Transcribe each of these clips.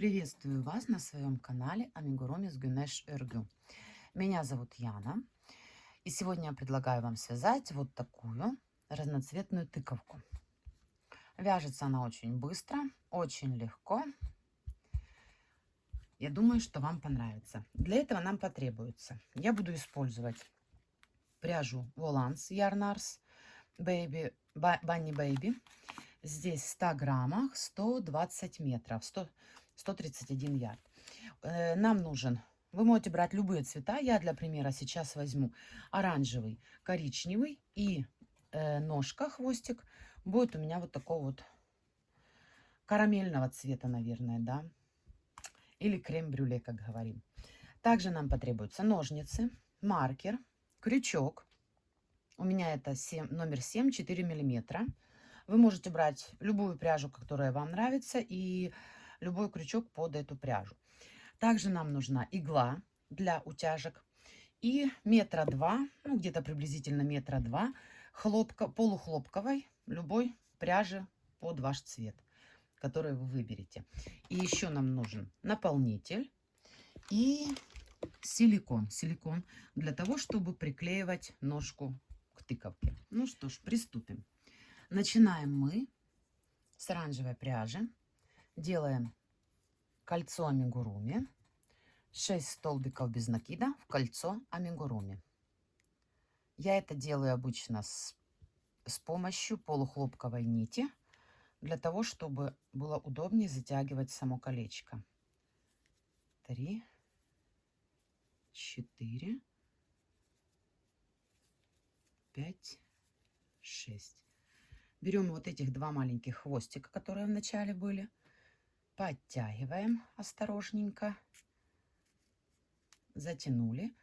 Приветствую вас на своем канале Амигуруми с Гюнеш Эргю. Меня зовут Яна, и сегодня я предлагаю вам связать вот такую разноцветную тыковку. Вяжется она очень быстро, очень легко. Я думаю, что вам понравится. Для этого нам потребуется. Я буду использовать пряжу Volans Yarn Ars Baby, Bunny Baby. Здесь в 100 граммах 120 метров, 131 ярд. Нам нужен, вы можете брать любые цвета. Я для примера сейчас возьму оранжевый, коричневый и ножка, хвостик будет у меня вот такого вот карамельного цвета, наверное, да, или крем-брюле, как говорим. Также нам потребуются ножницы, маркер, крючок. У меня это номер 7, 4 миллиметра. Вы можете брать любую пряжу, которая вам нравится, и любой крючок под эту пряжу. Также нам нужна игла для утяжек и метра два, ну где-то приблизительно метра два, полухлопковой, любой пряжи под ваш цвет, который вы выберете. И еще нам нужен наполнитель и силикон. Силикон для того, чтобы приклеивать ножку к тыковке. Ну что ж, приступим. Начинаем мы с оранжевой пряжи. Делаем кольцо амигуруми. 6 столбиков без накида в кольцо амигуруми. Я это делаю обычно с помощью полухлопковой нити, для того, чтобы было удобнее затягивать само колечко. 3, 4, 5, 6. Берем вот этих два маленьких хвостика, которые в начале были, подтягиваем осторожненько, затянули,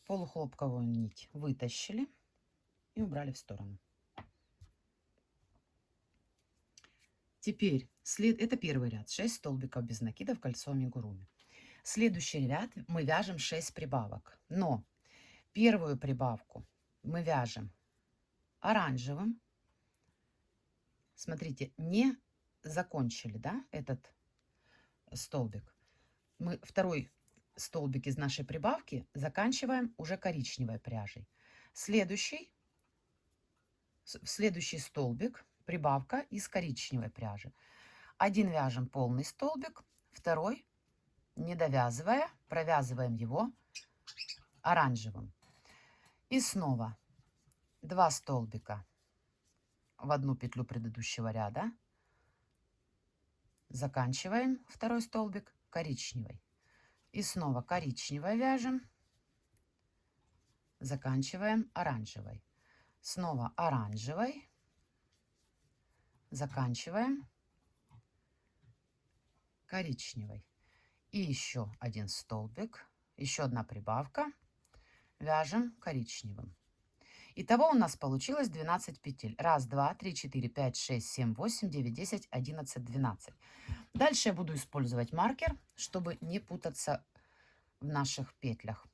полухлопковую нить вытащили и убрали в сторону. Теперь это первый ряд, 6 столбиков без накида в кольцо амигуруми. Следующий ряд мы вяжем 6 прибавок, но первую прибавку мы вяжем оранжевым. Смотрите, не закончили, да, этот столбик. Мы второй столбик из нашей прибавки заканчиваем уже коричневой пряжей. В следующий столбик прибавка из коричневой пряжи. Один вяжем полный столбик, второй, не довязывая, провязываем его оранжевым. И снова 2 столбика в одну петлю предыдущего ряда, заканчиваем второй столбик коричневой. И снова коричневой вяжем, заканчиваем оранжевой. Снова оранжевой, заканчиваем коричневой. И еще один столбик, еще одна прибавка, вяжем коричневым. Итого у нас получилось 12 петель. 1, 2, 3, 4, 5, 6, 7, 8, 9, 10, 11, 12. Дальше я буду использовать маркер, чтобы не путаться в наших петлях.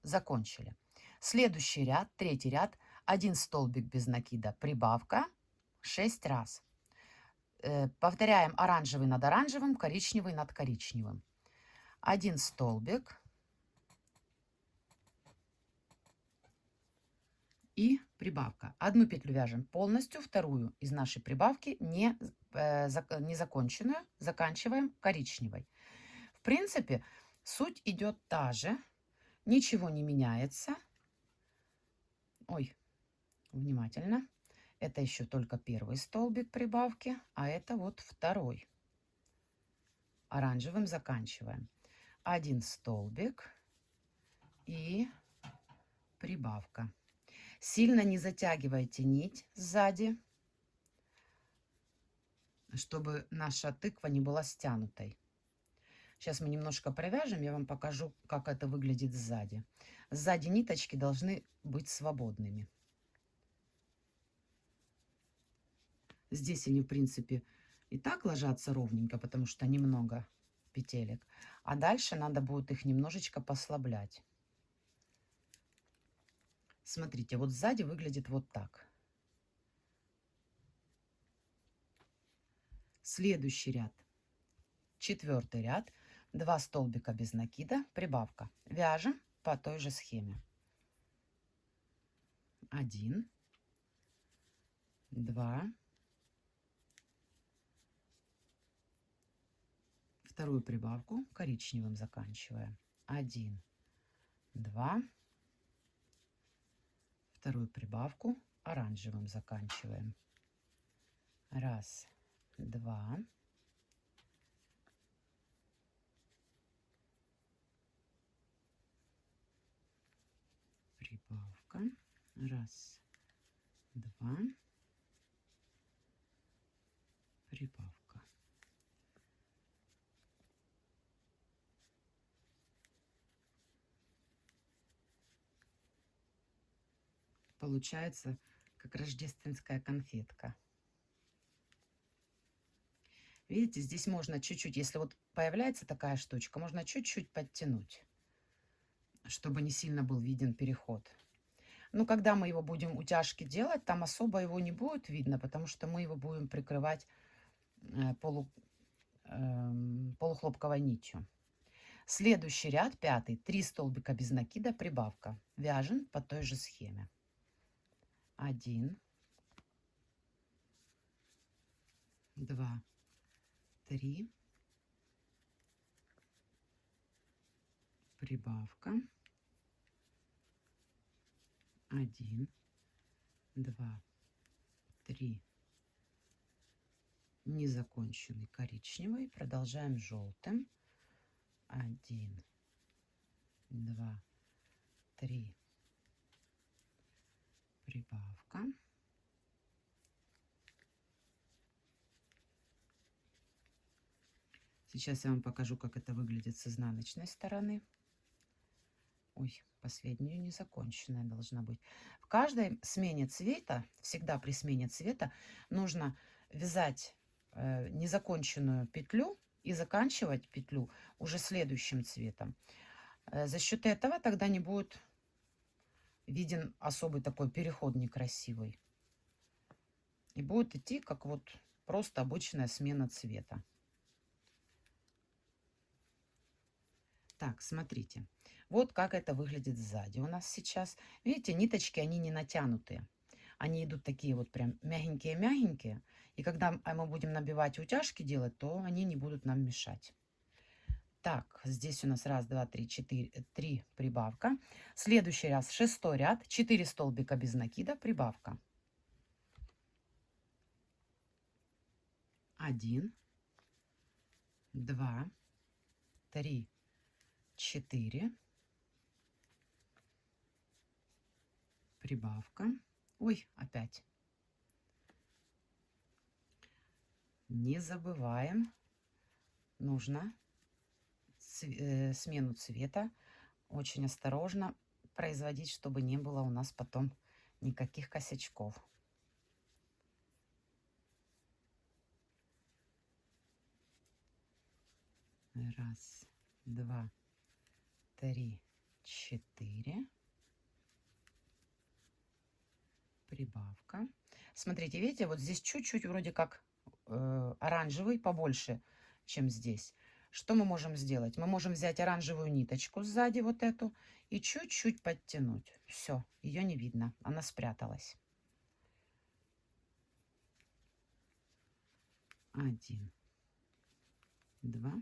Закончили. Следующий ряд, третий ряд, 1 столбик без накида, прибавка 6 раз. Повторяем оранжевый над оранжевым, коричневый над коричневым. 1 столбик и прибавка. Одну петлю вяжем полностью, вторую из нашей прибавки не законченную заканчиваем коричневой. В принципе, суть идет та же, ничего не меняется. Ой, внимательно. Это еще только первый столбик прибавки, а это вот второй. Оранжевым заканчиваем. 1 столбик и прибавка. Сильно не затягивайте нить сзади, чтобы наша тыква не была стянутой. Сейчас мы немножко провяжем, я вам покажу, как это выглядит сзади. Сзади ниточки должны быть свободными. Здесь они, в принципе, и так ложатся ровненько, потому что немного петелек. А дальше надо будет их немножечко послаблять. Смотрите, вот сзади выглядит вот так. Следующий ряд. 4 ряд, 2 столбика без накида, прибавка. Вяжем по той же схеме. 1, 2, вторую прибавку коричневым заканчиваем. 1, 2, вторую прибавку оранжевым заканчиваем. 1, 2, прибавка. 1, 2, прибавка. Получается как рождественская конфетка. Видите, здесь можно чуть-чуть, если вот появляется такая штучка, можно чуть-чуть подтянуть, чтобы не сильно был виден переход. Но когда мы его будем утяжки делать, там особо его не будет видно, потому что мы его будем прикрывать полухлопковой нитью. Следующий ряд, 5, 3 столбика без накида, прибавка. Вяжем по той же схеме. 1, 2, 3, прибавка. 1, 2, 3, незаконченный коричневый. Продолжаем желтым. 1, 2, 3, прибавка. Сейчас я вам покажу, как это выглядит с изнаночной стороны. Ой, последнюю незаконченная должна быть. В каждой смене цвета, всегда при смене цвета, нужно вязать незаконченную петлю и заканчивать петлю уже следующим цветом. За счет этого тогда не будет виден особый такой переход некрасивый. И будет идти как вот просто обычная смена цвета. Так, смотрите. Вот как это выглядит сзади у нас сейчас. Видите, ниточки, они не натянутые. Они идут такие вот прям мягенькие-мягенькие. И когда мы будем набивать утяжки делать, то они не будут нам мешать. Так, здесь у нас 1, 2, 3, 4, 3 прибавка. Следующий раз, 6 ряд, 4 столбика без накида, прибавка. 1, 2, 3, 4. Прибавка. Ой, опять. Не забываем, нужно смену цвета очень осторожно производить, чтобы не было у нас потом никаких косячков. Раз, два, три, 4. Прибавка. Смотрите, видите, вот здесь чуть-чуть вроде как оранжевый побольше, чем здесь. Что мы можем сделать? Мы можем взять оранжевую ниточку сзади, вот эту, и чуть-чуть подтянуть. Все, ее не видно, она спряталась. 1, 2,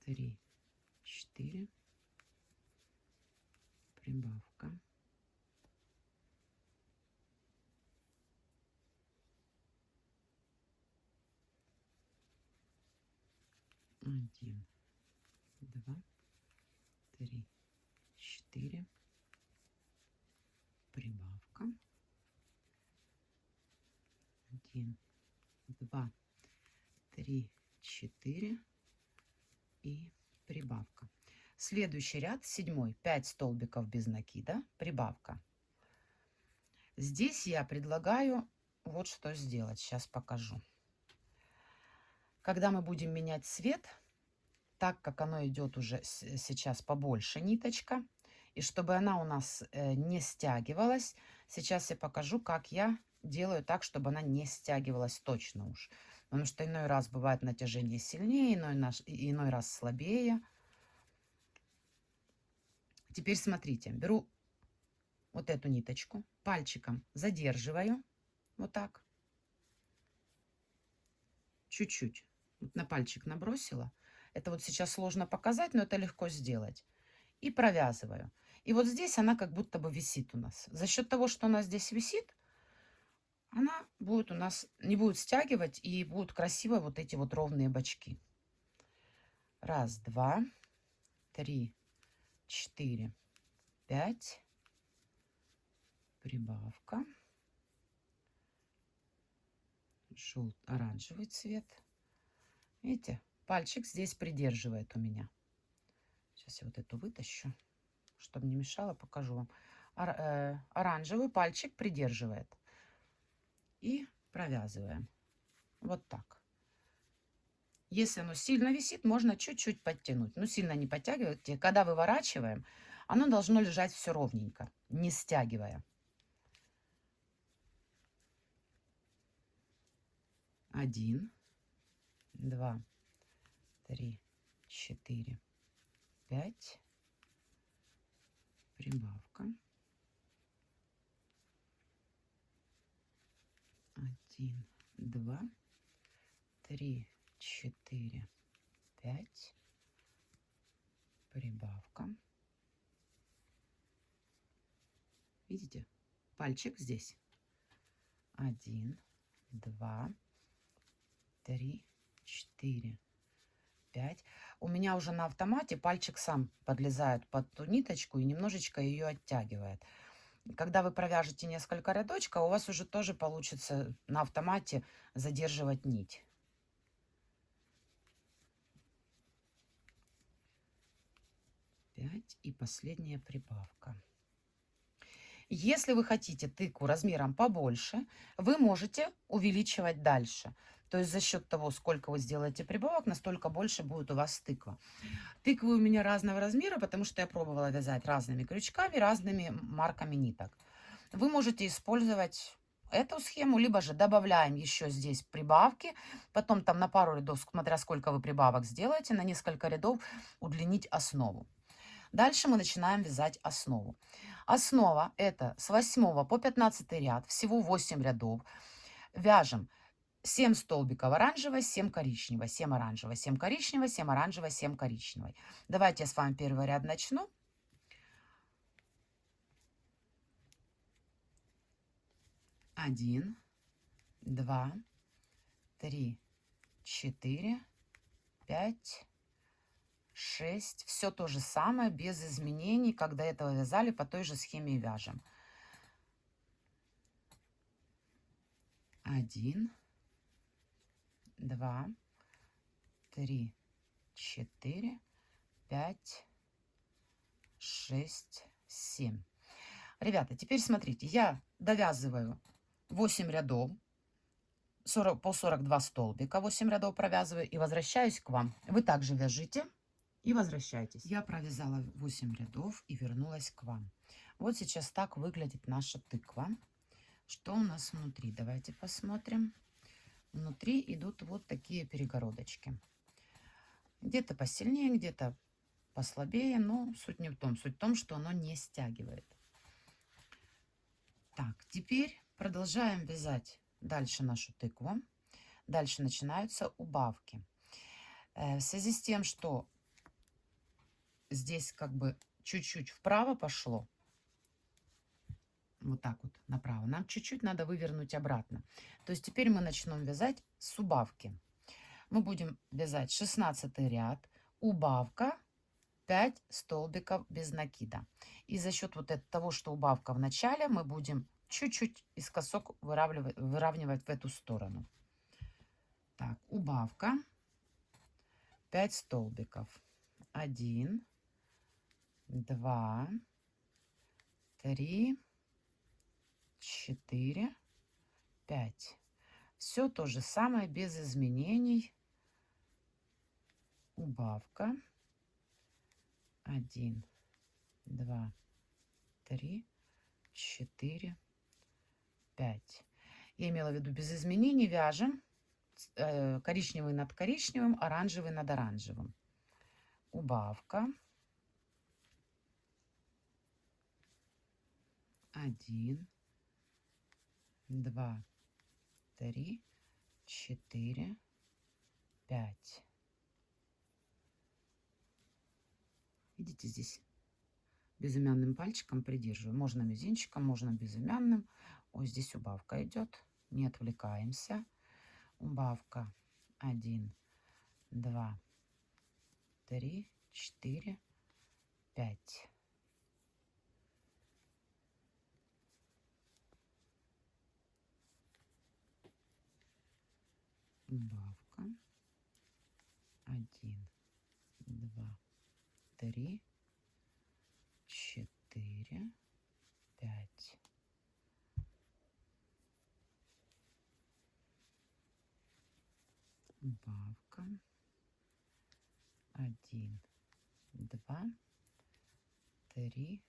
3, 4. Прибавка. 1, 2, 3, 4. Прибавка. 1, 2, 3, 4. И прибавка. Следующий ряд, 7, 5 столбиков без накида, прибавка. Здесь я предлагаю вот что сделать. Сейчас покажу. Когда мы будем менять цвет, так как оно идет уже сейчас побольше ниточка, и чтобы она у нас не стягивалась, сейчас я покажу, как я делаю так, чтобы она не стягивалась точно уж. потому что иной раз бывает натяжение сильнее, иной раз слабее. Теперь смотрите, беру вот эту ниточку, пальчиком задерживаю, вот так, чуть-чуть, вот на пальчик набросила. Это вот сейчас сложно показать, но это легко сделать. И провязываю. И вот здесь она как будто бы висит у нас. За счет того, что она здесь висит, она будет у нас, не будет стягивать, и будут красиво вот эти вот ровные бочки. Раз, два, три, четыре, пять. Прибавка. Оранжевый цвет. Видите, пальчик здесь придерживает у меня. Сейчас я вот эту вытащу, чтобы не мешало, покажу вам. Оранжевый пальчик придерживает. И провязываем. Вот так. Если оно сильно висит, можно чуть-чуть подтянуть. Но сильно не подтягивайте. Когда выворачиваем, оно должно лежать все ровненько, не стягивая. 1, 2, 3, 4, 5. Прибавка. 1, 2, 3, 4, 5. Прибавка. Видите? Пальчик здесь. 1, 2, 3, 4, 5. У меня уже на автомате пальчик сам подлезает под ту ниточку и немножечко ее оттягивает. Когда вы провяжете несколько рядочков, у вас уже тоже получится на автомате задерживать нить. 5 и последняя прибавка. Если вы хотите тыкву размером побольше, вы можете увеличивать дальше. То есть за счет того, сколько вы сделаете прибавок, настолько больше будет у вас тыква. Тыквы у меня разного размера, потому что я пробовала вязать разными крючками, разными марками ниток. Вы можете использовать эту схему, либо же добавляем еще здесь прибавки, потом там на пару рядов, смотря сколько вы прибавок сделаете, на несколько рядов удлинить основу. Дальше мы начинаем вязать основу. Основа это с 8 по 15 ряд, всего 8 рядов. Вяжем 7 столбиков оранжевой, 7 коричневой, 7 оранжевой, 7 коричневой, 7 оранжевой, 7 коричневой. Давайте я с вами первый ряд начну. 1, 2, 3, 4, 5, 6. Все то же самое, без изменений, как до этого вязали, по той же схеме и вяжем. 1, 2, 3, 4, 5, 6, 7. Ребята, теперь смотрите, я довязываю 8 рядов, по 42 столбика, 8 рядов провязываю и возвращаюсь к вам. Вы также вяжите и возвращайтесь. Я провязала 8 рядов и вернулась к вам. Вот сейчас так выглядит наша тыква. Что у нас внутри? Давайте посмотрим. Внутри идут вот такие перегородочки. Где-то посильнее, где-то послабее, но суть не в том. Суть в том, что оно не стягивает. Так, теперь продолжаем вязать дальше нашу тыкву. Дальше начинаются убавки. В связи с тем, что здесь как бы чуть-чуть вправо пошло, вот так вот направо, нам чуть-чуть надо вывернуть обратно. То есть теперь мы начнем вязать с убавки. Мы будем вязать 16 ряд, убавка, 5 столбиков без накида. И за счет вот того, что убавка в начале, мы будем чуть-чуть искосок выравнивать в эту сторону. Так, убавка, 5 столбиков. 1, 2, 3, 4, 5. Все то же самое, без изменений. Убавка. 1, 2, 3, 4, 5. Я имела в виду без изменений. Вяжем коричневый над коричневым, оранжевый над оранжевым. Убавка. 1, 2, 3, 4, 5. Видите, здесь безымянным пальчиком придерживаю. Можно мизинчиком, можно безымянным. Ой, здесь убавка идет. Не отвлекаемся. Убавка. 1, 2, 3, 4, 5. Убавка. 1, 2, 3, 4, 5. Убавка. 1, 2, 3,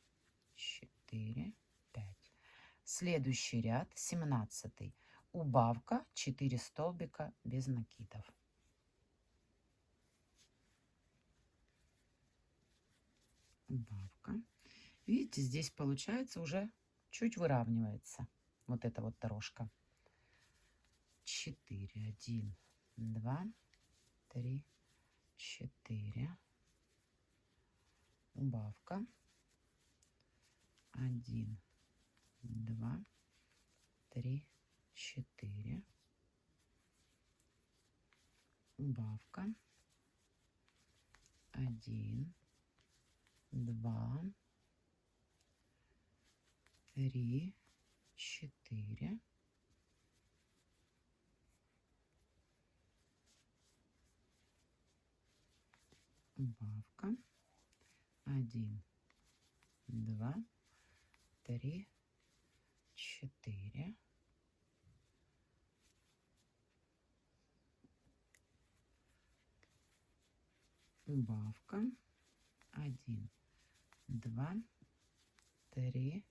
4, 5. Следующий ряд, 17. Убавка, 4 столбика без накидов. Убавка. Видите, здесь получается уже чуть выравнивается вот эта вот дорожка. 4, 1, 2, 3, 4. Убавка. 1, 2, 3, 4. Убавка. 1, 2, 3, 4. Убавка. 1, 2, 3, 4. Убавка. 1, 2, 3,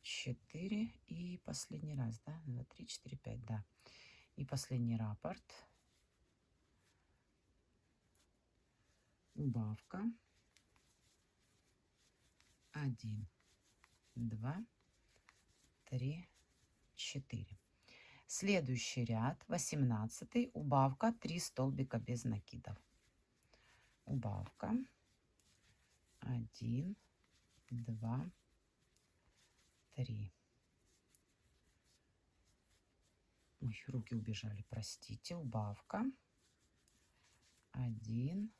4. И последний раз, да? 2, 3, 4, 5, да. И последний раппорт. Убавка. 1, 2, 3, 4. Следующий ряд, 18. Убавка, 3 столбика без накидов. Убавка. 1, 2, 3. Ой, руки убежали, простите. Убавка. 1,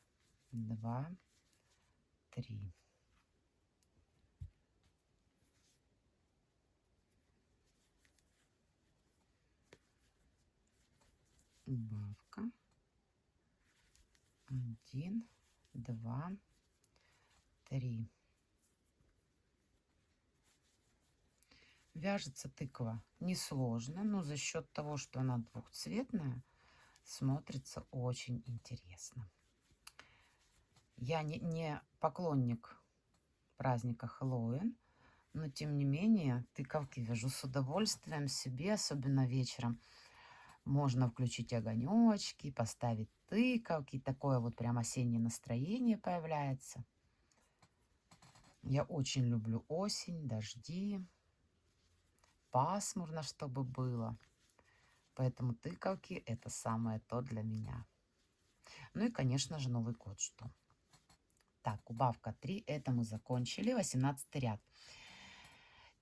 2, 3. Убавка. 1, 2, 3. Вяжется тыква несложно, но за счет того, что она двухцветная, смотрится очень интересно. Я не поклонник праздника Хэллоуин, но тем не менее тыковки вяжу с удовольствием себе, особенно вечером. Можно включить огонечки, поставить тыковки, такое вот прям осеннее настроение появляется. Я очень люблю осень, дожди, пасмурно, чтобы было. Поэтому тыковки — это самое то для меня. Ну и, конечно же, Новый год жду. Так, убавка 3. Это мы закончили. 18 ряд.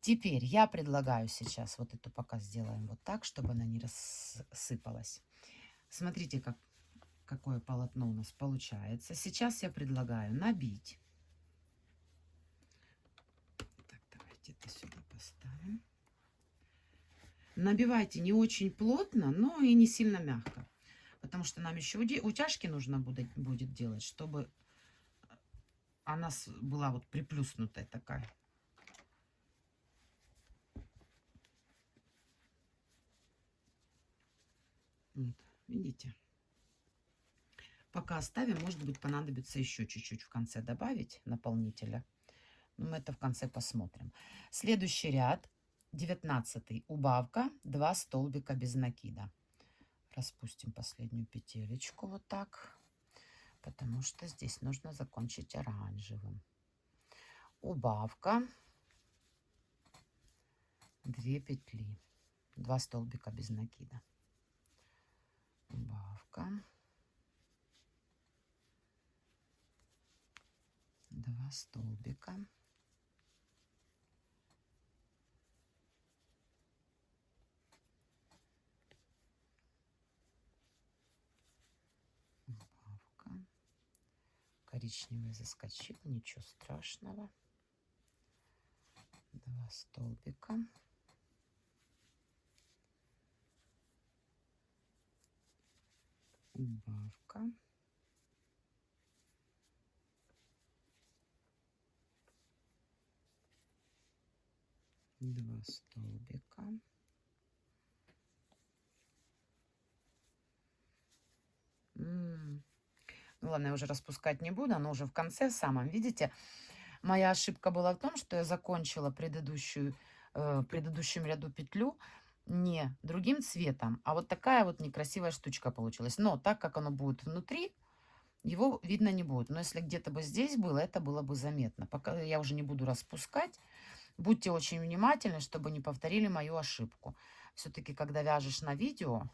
Теперь я предлагаю сейчас вот эту пока сделаем вот так, чтобы она не рассыпалась. Смотрите, какое полотно у нас получается. Сейчас я предлагаю набить. Так, давайте это сюда поставим. Набивайте не очень плотно, но и не сильно мягко. Потому что нам еще утяжки нужно будет делать, чтобы она была вот приплюснутая такая. Вот, видите? Пока оставим, может быть, понадобится еще чуть-чуть в конце добавить наполнителя. Но мы это в конце посмотрим. Следующий ряд, 19. Убавка, 2 столбика без накида. Распустим последнюю петелечку вот так, потому что здесь нужно закончить оранжевым. Убавка, 2 петли, 2 столбика без накида. Убавка, 2 столбика, убавка. Коричневый заскочил, ничего страшного. 2 столбика, убавка, 2 столбика, ну ладно, я уже распускать не буду, оно уже в конце самом. Видите, моя ошибка была в том, что я закончила в предыдущем ряду петлю не другим цветом, а вот такая вот некрасивая штучка получилась. Но так как оно будет внутри, его видно не будет. Но если где-то бы здесь было, это было бы заметно. Пока я уже не буду распускать. Будьте очень внимательны, чтобы не повторили мою ошибку. Все-таки, когда вяжешь на видео,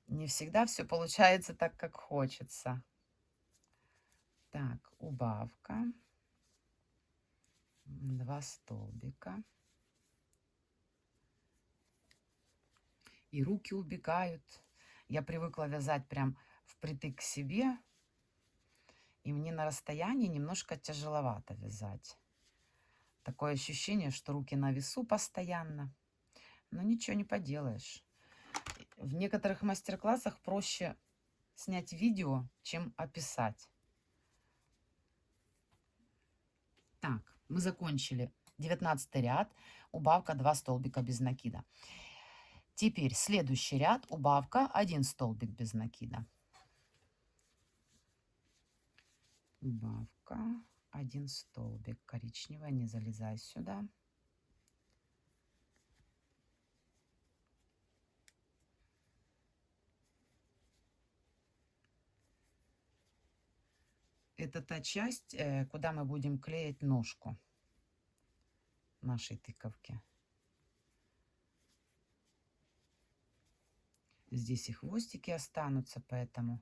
не всегда все получается так, как хочется. Так, убавка. 2 столбика. И руки убегают. Я привыкла вязать прям впритык к себе. И мне на расстоянии немножко тяжеловато вязать. Такое ощущение, что руки на весу постоянно. Но ничего не поделаешь. В некоторых мастер-классах проще снять видео, чем описать. Так, мы закончили 19 ряд. Убавка 2 столбика без накида. Теперь следующий ряд. Убавка 1 столбик без накида. Убавка 1 столбик. Коричневая, не залезай сюда. Это та часть, куда мы будем клеить ножку нашей тыковки. Здесь и хвостики останутся, поэтому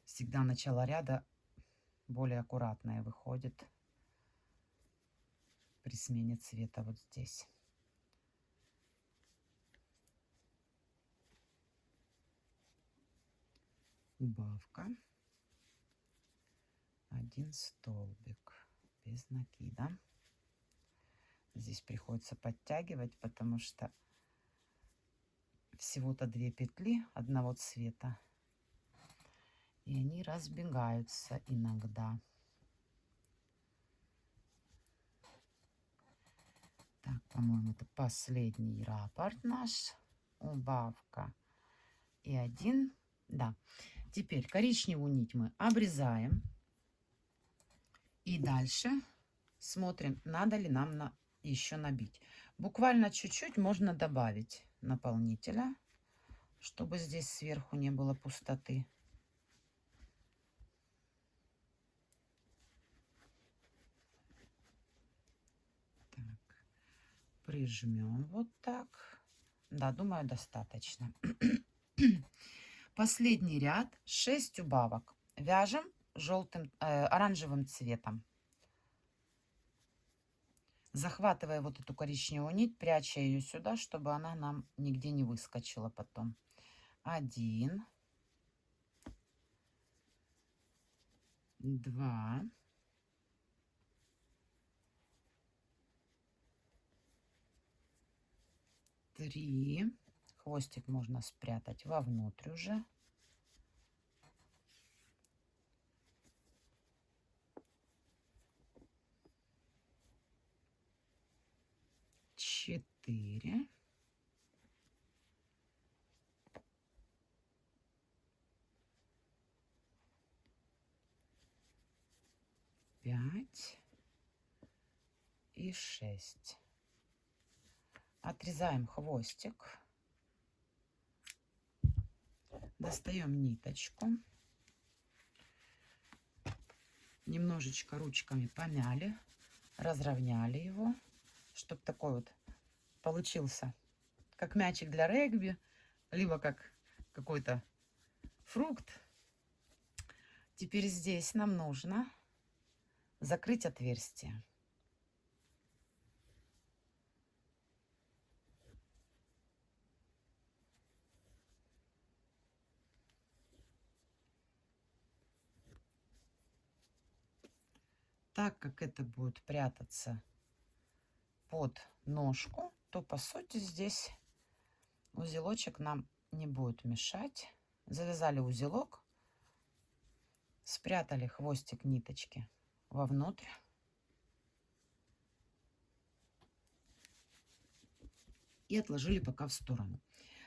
всегда начало ряда более аккуратное выходит при смене цвета вот здесь. Убавка 1 столбик без накида. Здесь приходится подтягивать, потому что всего-то 2 петли одного цвета, и они разбегаются иногда. Так, по-моему, это последний раппорт наш. Убавка и 1. Да. Теперь коричневую нить мы обрезаем. И дальше смотрим, надо ли нам еще набить. Буквально чуть-чуть можно добавить наполнителя, чтобы здесь сверху не было пустоты. Так, прижмем вот так. Да, думаю, достаточно. Последний ряд, 6 убавок. Вяжем оранжевым цветом. Захватывая вот эту коричневую нить, пряча ее сюда, чтобы она нам нигде не выскочила потом. 1, 2, 3. Хвостик можно спрятать вовнутрь уже. 4. 5 и 6. Отрезаем хвостик. Достаем ниточку. Немножечко ручками помяли, разровняли его, чтобы такой вот получился, как мячик для регби, либо как какой-то фрукт. Теперь здесь нам нужно закрыть отверстие. Так как это будет прятаться под ножку, то по сути здесь узелочек нам не будет мешать. Завязали узелок, спрятали хвостик ниточки вовнутрь. И отложили пока в сторону.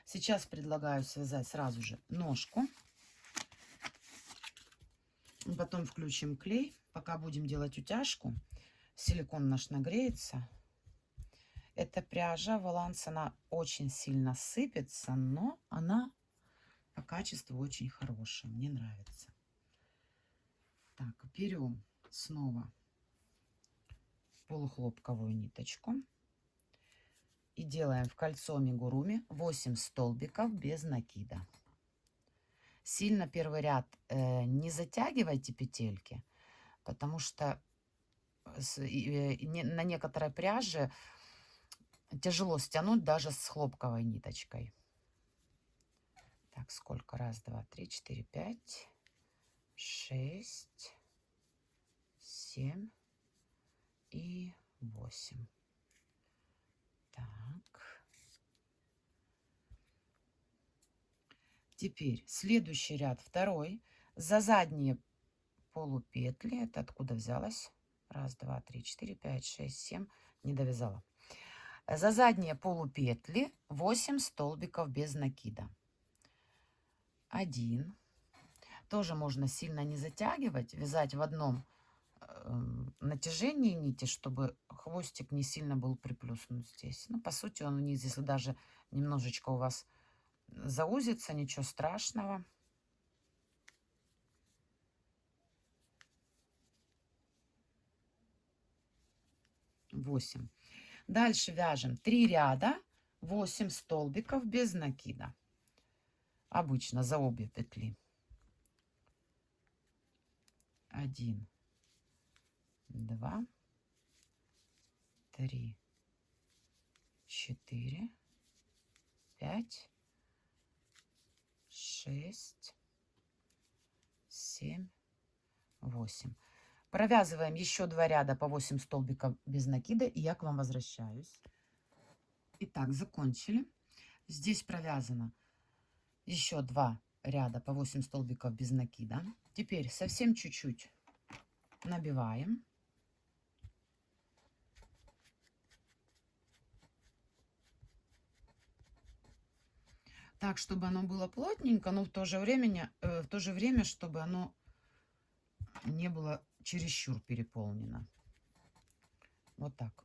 Сейчас предлагаю связать сразу же ножку. Потом включим клей. Пока будем делать утяжку, силикон наш нагреется. Эта пряжа Воланс, она очень сильно сыпется, но она по качеству очень хорошая. Мне нравится. Так, берем снова полухлопковую ниточку. И делаем в кольцо амигуруми 8 столбиков без накида. Сильно первый ряд не затягивайте петельки, потому что на некоторой пряже тяжело стянуть даже с хлопковой ниточкой. Так, сколько? Раз, два, три, четыре, пять, 6, 7 и 8. Так. Теперь следующий ряд, второй, за задние полупетли. Это откуда взялась? Раз, два, три, четыре, пять, 6, 7. Не довязала. За задние полупетли 8 столбиков без накида. 1. Тоже можно сильно не затягивать, вязать в одном натяжении нити, чтобы хвостик не сильно был приплюснут здесь. Ну, по сути, он вниз, если даже немножечко у вас заузится, ничего страшного. Восемь. Дальше вяжем 3 ряда, 8 столбиков без накида. Обычно за обе петли. 1, 2, 3, 4, 5, 6, 7, 8. Провязываем еще 2 ряда по 8 столбиков без накида, и я к вам возвращаюсь. Итак, закончили. Здесь провязано еще 2 ряда по 8 столбиков без накида. Теперь совсем чуть-чуть набиваем. Так, чтобы оно было плотненько, но в то же время, чтобы оно не было чересчур переполнено. Вот так.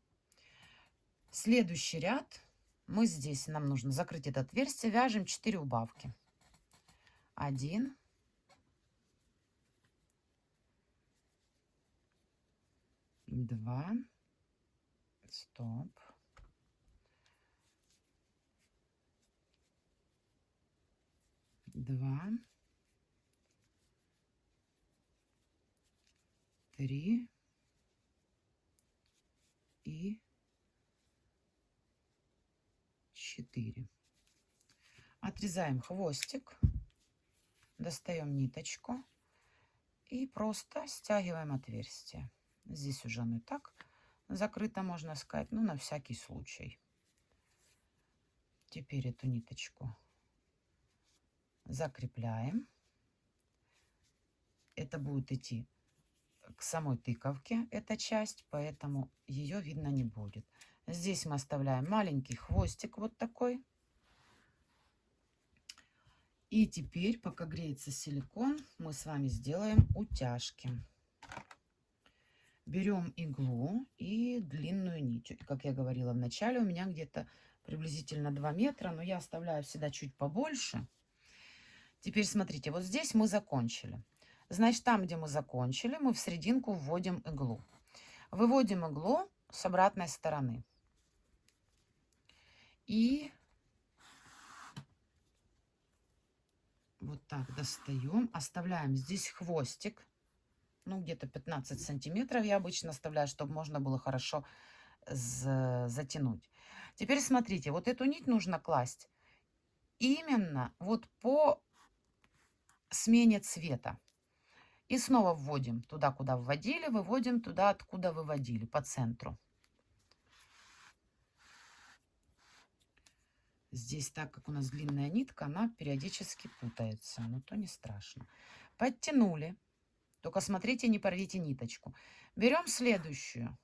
Следующий ряд. Нам нужно закрыть это отверстие. Вяжем 4 убавки. 1, 2, стоп, 2, 3 и 4. Отрезаем хвостик, достаем ниточку и просто стягиваем отверстие. Здесь уже оно и так закрыто, можно сказать, но на всякий случай. Теперь эту ниточку закрепляем. Это будет идти к самой тыковке, эта часть, поэтому ее видно не будет. Здесь мы оставляем маленький хвостик вот такой. И теперь, пока греется силикон, мы с вами сделаем утяжки. Берем иглу и длинную нить. Как я говорила в начале, у меня где-то приблизительно 2 метра, но я оставляю всегда чуть побольше. Теперь смотрите, вот здесь мы закончили. Значит, там, где мы закончили, мы в серединку вводим иглу. Выводим иглу с обратной стороны. И вот так достаем, оставляем здесь хвостик. Ну, где-то 15 сантиметров я обычно оставляю, чтобы можно было хорошо затянуть. Теперь смотрите, вот эту нить нужно класть именно вот по смене цвета. И снова вводим туда, куда вводили, выводим туда, откуда выводили, по центру. Здесь, так как у нас длинная нитка, она периодически путается, но то не страшно. Подтянули. Только смотрите, не порвите ниточку. Берем следующую.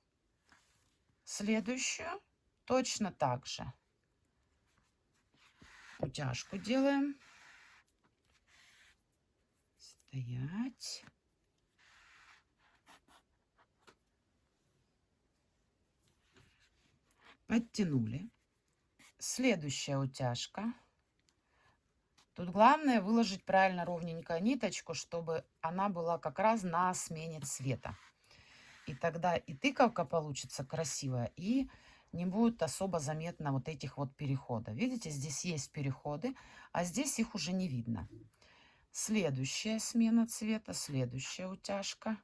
Следующую точно так же. Утяжку делаем. Стоять. Подтянули. Следующая утяжка. Тут главное выложить правильно ровненько ниточку, чтобы она была как раз на смене цвета. И тогда и тыковка получится красивая, и не будет особо заметно вот этих вот переходов. Видите, здесь есть переходы, а здесь их уже не видно. Следующая смена цвета, следующая утяжка.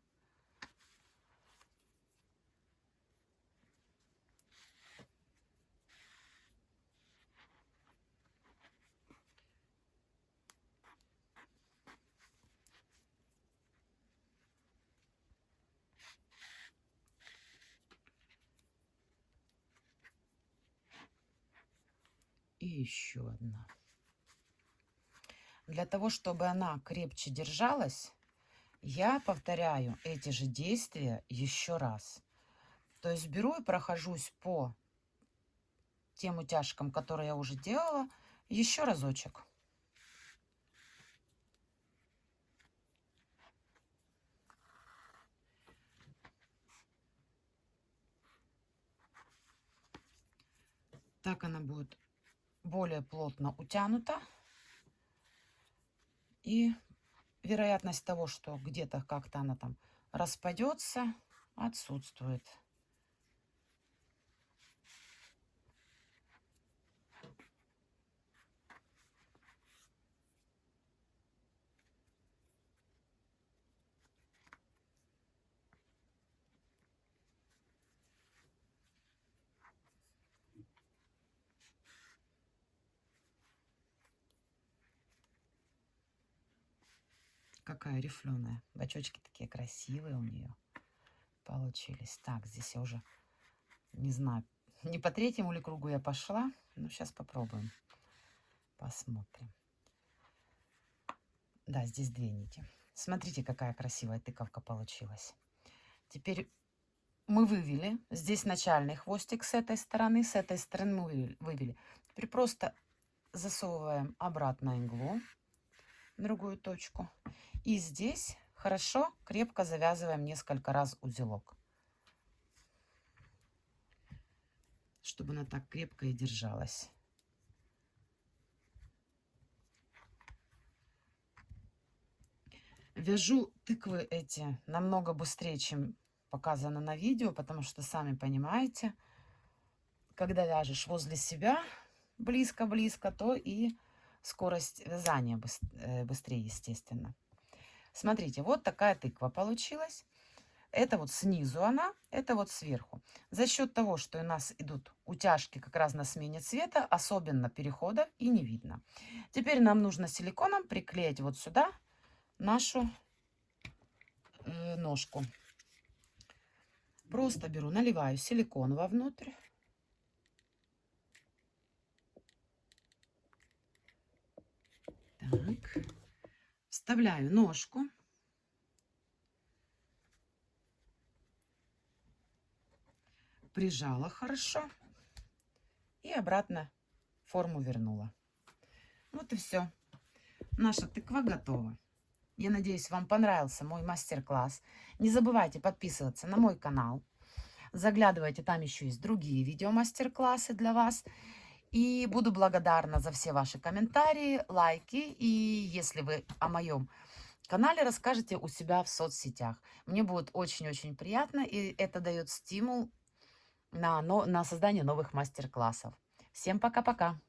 И еще одна. Для того, чтобы она крепче держалась, я повторяю эти же действия еще раз. То есть беру и прохожусь по тем утяжкам, которые я уже делала, еще разочек. Так она будет более плотно утянута. И вероятность того, что где-то как-то она там распадется, отсутствует. Какая рифленая. Бочочки такие красивые у нее получились. Так, здесь я уже не знаю, не по третьему ли кругу я пошла. Но сейчас попробуем. Посмотрим. Да, здесь две нити. Смотрите, какая красивая тыковка получилась. Теперь мы вывели. Здесь начальный хвостик с этой стороны мы вывели. Теперь просто засовываем обратно иглу в другую точку. И здесь хорошо, крепко завязываем несколько раз узелок, чтобы она так крепко и держалась. Вяжу тыквы эти намного быстрее, чем показано на видео, потому что, сами понимаете, когда вяжешь возле себя близко-близко, то и скорость вязания быстрее, естественно. Смотрите, вот такая тыква получилась. Это вот снизу она, это вот сверху. За счет того, что у нас идут утяжки как раз на смене цвета, особенно переходов и не видно. Теперь нам нужно силиконом приклеить вот сюда нашу ножку. Просто беру, наливаю силикон вовнутрь. Так. Вставляю ножку. Прижала хорошо. И обратно форму вернула. Вот и все. Наша тыква готова. Я надеюсь, вам понравился мой мастер-класс. Не забывайте подписываться на мой канал. Заглядывайте, там еще есть другие видео мастер-классы для вас. И буду благодарна за все ваши комментарии, лайки. И если вы о моем канале расскажете у себя в соцсетях. Мне будет очень-очень приятно, и это дает стимул на создание новых мастер-классов. Всем пока-пока!